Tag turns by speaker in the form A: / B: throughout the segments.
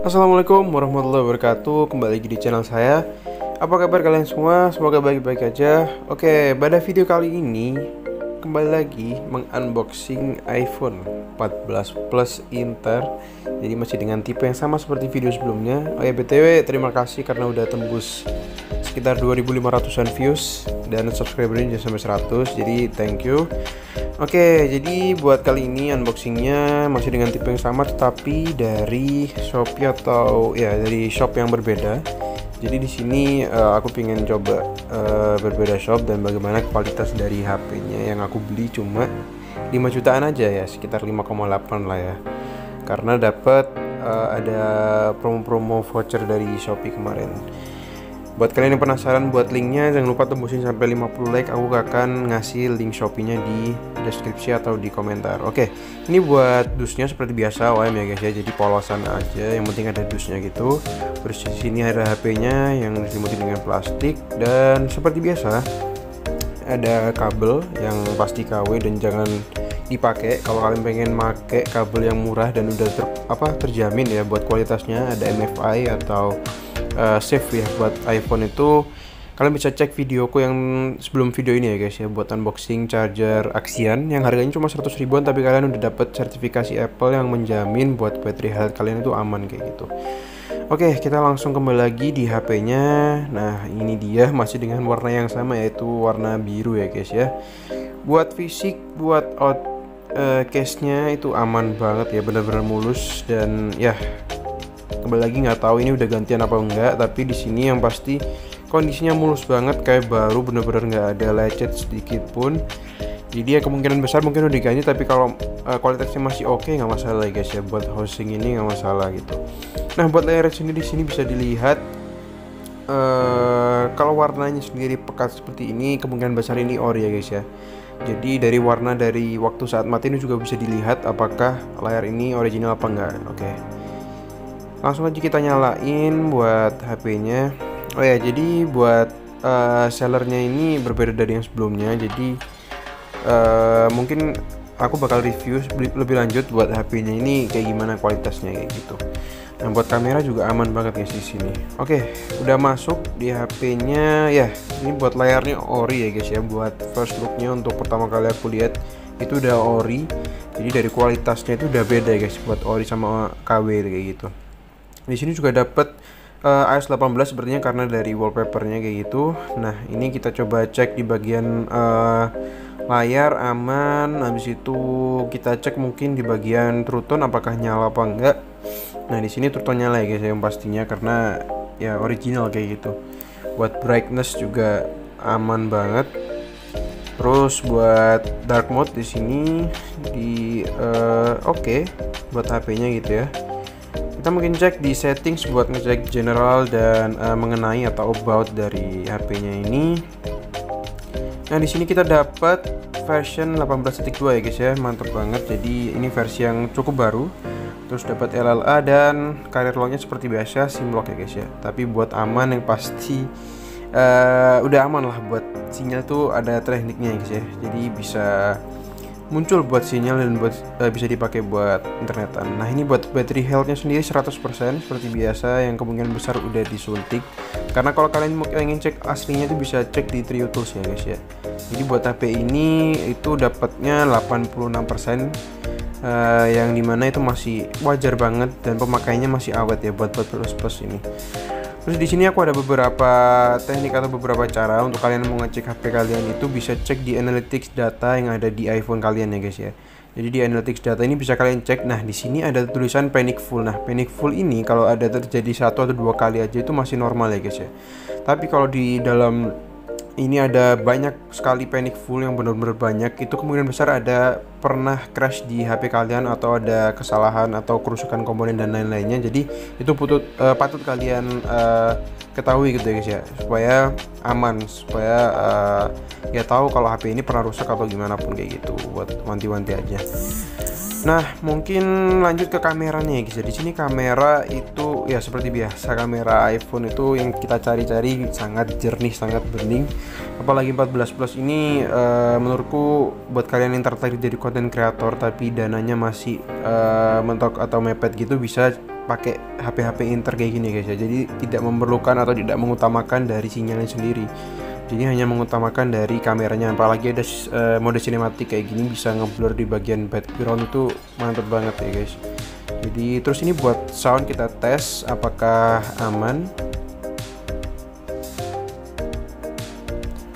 A: Assalamualaikum warahmatullahi wabarakatuh. Kembali lagi di channel saya. Apa kabar kalian semua? Semoga baik-baik aja. Oke, pada video kali ini kembali lagi mengunboxing iPhone 14 Plus Inter. Jadi masih dengan tipe yang sama seperti video sebelumnya. Oh ya, BTW terima kasih karena udah tembus sekitar 2500-an views dan subscribernya sampai 100. Jadi thank you. Oke, jadi buat kali ini unboxingnya masih dengan tipe yang sama tetapi dari Shopee atau ya dari shop yang berbeda. Jadi di sini aku pengen coba berbeda shop dan bagaimana kualitas dari HP-nya yang aku beli cuma 5 jutaan aja ya, sekitar 5,8 lah ya. Karena dapat ada promo-promo voucher dari Shopee kemarin. Buat kalian yang penasaran buat linknya, jangan lupa tembusin sampai 50 like. Aku akan ngasih link Shopee-nya di deskripsi atau di komentar. Oke, ini buat dusnya seperti biasa OEM ya guys ya. Jadi polosan aja, yang penting ada dusnya gitu. Terus di sini ada HP-nya yang diselimuti dengan plastik dan seperti biasa ada kabel yang pasti KW dan jangan dipakai kalau kalian pengen pakai kabel yang murah dan udah terjamin ya buat kualitasnya. Ada MFI atau safe ya buat iPhone itu. Kalian bisa cek videoku yang sebelum video ini ya guys ya, buat unboxing charger Axian yang harganya cuma 100 ribuan tapi kalian udah dapat sertifikasi Apple yang menjamin buat battery health kalian itu aman kayak gitu. Oke, kita langsung kembali lagi di HP-nya. Nah, ini dia masih dengan warna yang sama yaitu warna biru ya guys ya. Buat fisik, buat case-nya itu aman banget ya, benar-benar mulus dan ya kembali lagi nggak tahu ini udah gantian apa enggak, tapi di sini yang pasti kondisinya mulus banget kayak baru, bener-bener nggak ada lecet sedikit pun. Jadi ya kemungkinan besar mungkin udah diganti, tapi kalau kualitasnya masih oke nggak masalah ya guys ya, buat housing ini nggak masalah gitu. Nah, buat layar sini di sini bisa dilihat kalau warnanya sendiri pekat seperti ini, kemungkinan besar ini ori ya guys ya. Jadi dari warna dari waktu saat mati ini juga bisa dilihat apakah layar ini original apa enggak. Oke. Langsung aja kita nyalain buat HP-nya. Oh ya, jadi buat sellernya ini berbeda dari yang sebelumnya. Jadi mungkin aku bakal review lebih lanjut buat HP-nya ini kayak gimana kualitasnya kayak gitu. Nah, buat kamera juga aman banget guys di sini. Oke, udah masuk di HP-nya ya. Ini buat layarnya ori ya guys ya. Buat first look-nya untuk pertama kali aku lihat itu udah ori. Jadi dari kualitasnya itu udah beda ya guys buat ori sama KW kayak gitu. Di sini juga dapat iOS 18 sepertinya karena dari wallpapernya kayak gitu. Nah, ini kita coba cek di bagian layar aman. Habis itu kita cek mungkin di bagian True Tone apakah nyala apa enggak. Nah, di sini True Tone nyala ya guys yang pastinya karena ya original kayak gitu. Buat brightness juga aman banget. Terus buat dark mode di sini di oke buat HP-nya gitu ya. Kita mungkin cek di settings buat ngecek general dan mengenai atau about dari HP-nya ini. Nah, di sini kita dapat version 18.2 ya guys ya, mantap banget. Jadi ini versi yang cukup baru. Terus dapat LLA dan carrier lock-nya seperti biasa SIM lock ya guys ya. Tapi buat aman yang pasti udah aman lah, buat sinyal tuh ada tekniknya ya guys ya. Jadi bisa muncul buat sinyal dan buat bisa dipakai buat internetan. Nah, ini buat battery health-nya sendiri 100% seperti biasa yang kemungkinan besar udah disuntik. Karena kalau kalian mau ingin cek aslinya itu bisa cek di Trio Tools ya guys ya. Jadi buat HP ini itu dapatnya 86%, yang dimana itu masih wajar banget dan pemakaiannya masih awet ya buat 14 Plus ini. Terus di sini aku ada beberapa teknik atau beberapa cara untuk kalian mau ngecek HP kalian itu bisa cek di analytics data yang ada di iPhone kalian ya guys ya. Jadi di analytics data ini bisa kalian cek. Nah, di sini ada tulisan panic full. Nah, panic full ini kalau ada terjadi 1 atau 2 kali aja itu masih normal ya guys ya. Tapi kalau di dalam ini ada banyak sekali panic full yang benar-benar banyak, itu kemungkinan besar ada pernah crash di HP kalian atau ada kesalahan atau kerusakan komponen dan lain-lainnya. Jadi itu patut kalian ketahui gitu ya guys ya, supaya aman, supaya ya tahu kalau HP ini pernah rusak atau gimana pun kayak gitu, buat wanti-wanti aja. Nah, mungkin lanjut ke kameranya ya guys. Di sini kamera itu ya seperti biasa, kamera iPhone itu yang kita cari-cari sangat jernih, sangat bening. Apalagi 14 Plus ini menurutku buat kalian yang tertarik jadi konten kreator tapi dananya masih mentok atau mepet gitu, bisa pakai HP-HP Inter kayak gini guys ya. Jadi tidak memerlukan atau tidak mengutamakan dari sinyalnya sendiri. Jadi hanya mengutamakan dari kameranya. Apalagi ada mode sinematik kayak gini, bisa ngeblur di bagian background, itu mantap banget ya guys. Jadi terus ini buat sound, kita tes apakah aman.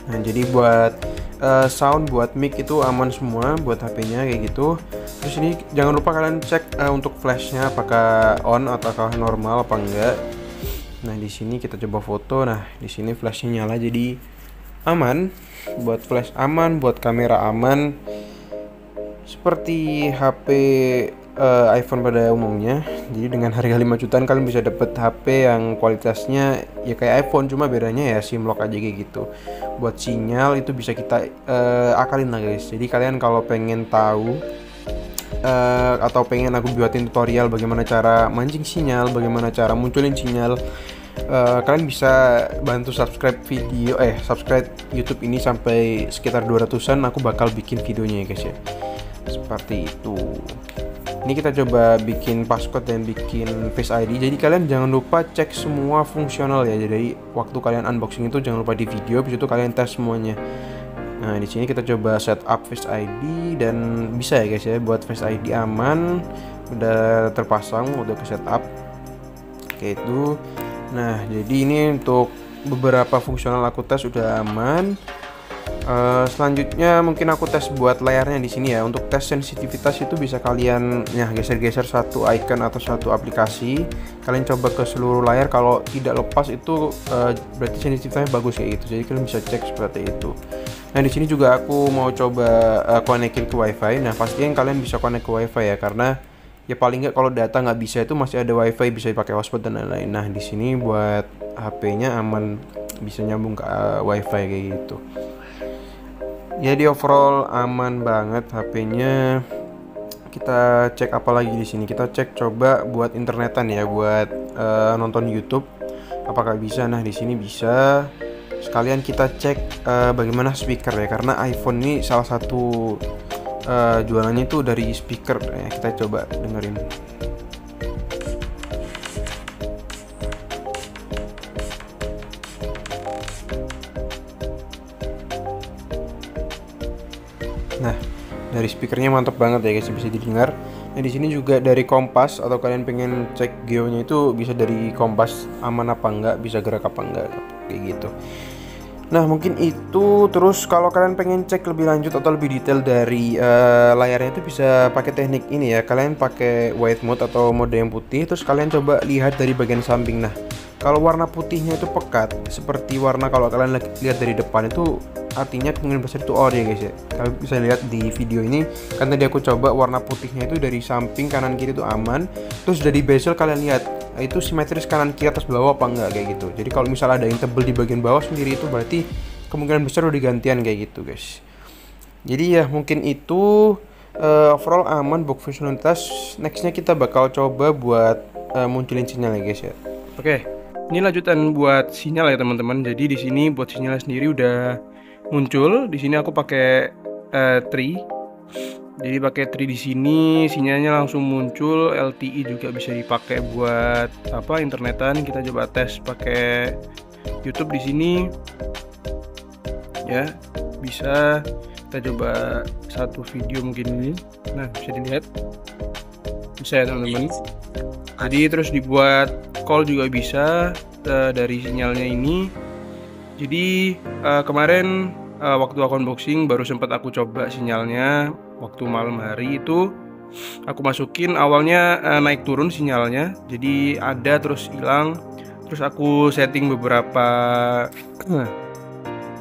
A: Nah jadi buat sound, buat mic itu aman semua buat HP-nya kayak gitu. Terus ini jangan lupa kalian cek untuk flashnya apakah on ataukah normal apa enggak. Nah di sini kita coba foto. Nah di sini flashnya nyala, jadi aman. Buat flash aman, buat kamera aman, seperti HP iPhone pada umumnya. Jadi dengan harga 5 jutaan kalian bisa dapet HP yang kualitasnya ya kayak iPhone, cuma bedanya ya SIM lock aja kayak gitu. Buat sinyal itu bisa kita akalin lah guys. Jadi kalian kalau pengen tahu atau pengen aku buatin tutorial bagaimana cara mancing sinyal, bagaimana cara munculin sinyal, kalian bisa bantu subscribe subscribe YouTube ini sampai sekitar 200-an, aku bakal bikin videonya ya guys ya. Seperti itu. Ini kita coba bikin passcode dan bikin Face ID. Jadi kalian jangan lupa cek semua fungsional ya. Jadi waktu kalian unboxing itu jangan lupa di video, habis itu kalian tes semuanya. Nah, di sini kita coba setup Face ID dan bisa ya guys ya, buat Face ID aman, udah terpasang, udah ke setup. Oke itu. Nah, jadi ini untuk beberapa fungsional aku tes udah aman. Selanjutnya mungkin aku tes buat layarnya di sini ya. Untuk tes sensitivitas itu bisa kalian geser-geser satu icon atau satu aplikasi. Kalian coba ke seluruh layar, kalau tidak lepas itu berarti sensitivitasnya bagus kayak gitu. Jadi kalian bisa cek seperti itu. Nah di sini juga aku mau coba konekin ke WiFi. Nah pastiin kalian bisa connect ke WiFi ya, karena ya paling nggak kalau data nggak bisa itu masih ada WiFi, bisa dipakai hotspot dan lain-lain. Nah di sini buat HP-nya aman, bisa nyambung ke WiFi kayak gitu. Jadi overall aman banget HP-nya. Kita cek apa lagi di sini? Kita cek coba buat internetan ya, buat nonton YouTube apakah bisa. Nah di sini bisa. Sekalian kita cek bagaimana speaker ya, karena iPhone ini salah satu jualannya itu dari speaker ya. Kita coba dengerin. Nah, dari speakernya mantap banget ya guys, bisa didengar. Nah, di sini juga dari kompas, atau kalian pengen cek geonya itu bisa dari kompas aman apa enggak, bisa gerak apa enggak kayak gitu. Nah, mungkin itu. Terus kalau kalian pengen cek lebih lanjut atau lebih detail dari layarnya itu bisa pakai teknik ini ya. Kalian pakai white mode atau mode yang putih, terus kalian coba lihat dari bagian samping. Nah, kalau warna putihnya itu pekat seperti warna kalau kalian lihat dari depan, itu artinya kemungkinan besar itu ori ya guys ya. Kalian bisa lihat di video ini kan, tadi aku coba warna putihnya itu dari samping kanan kiri itu aman. Terus dari bezel kalian lihat itu simetris kanan kiri atas bawah apa enggak kayak gitu. Jadi kalau misalnya ada yang tebel di bagian bawah sendiri, itu berarti kemungkinan besar udah digantian kayak gitu guys. Jadi ya mungkin itu overall aman buat fungsionalitas. Nextnya kita bakal coba buat munculin sinyal ya guys ya. Oke, ini lanjutan buat sinyal ya teman-teman. Jadi di sini buat sinyal sendiri udah muncul. Di sini aku pakai tree. Jadi pakai tree di sini sinyalnya langsung muncul. LTE juga bisa dipakai buat internetan. Kita coba tes pakai YouTube di sini. Ya, bisa. Kita coba satu video mungkin ini. Nah, bisa dilihat. Bisa ya teman-teman. Jadi terus dibuat call juga bisa dari sinyalnya ini. Jadi kemarin waktu aku unboxing baru sempat aku coba sinyalnya waktu malam hari itu. Aku masukin, awalnya naik turun sinyalnya, jadi ada terus hilang. Terus aku setting beberapa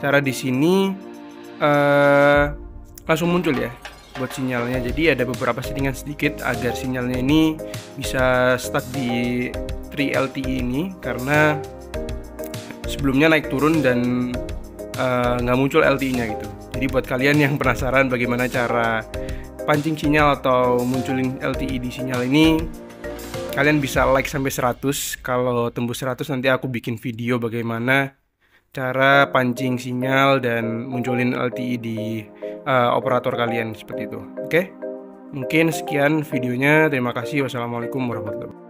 A: cara di sini, langsung muncul ya buat sinyalnya. Jadi ada beberapa settingan sedikit agar sinyalnya ini bisa stuck di 3 LTE ini, karena sebelumnya naik turun dan nggak muncul LTE-nya gitu. Jadi buat kalian yang penasaran bagaimana cara pancing sinyal atau munculin LTE di sinyal ini, kalian bisa like sampai 100. Kalau tembus 100 nanti aku bikin video bagaimana cara pancing sinyal dan munculin LTE di operator kalian seperti itu. Oke? Mungkin sekian videonya. Terima kasih. Wassalamualaikum warahmatullahi wabarakatuh.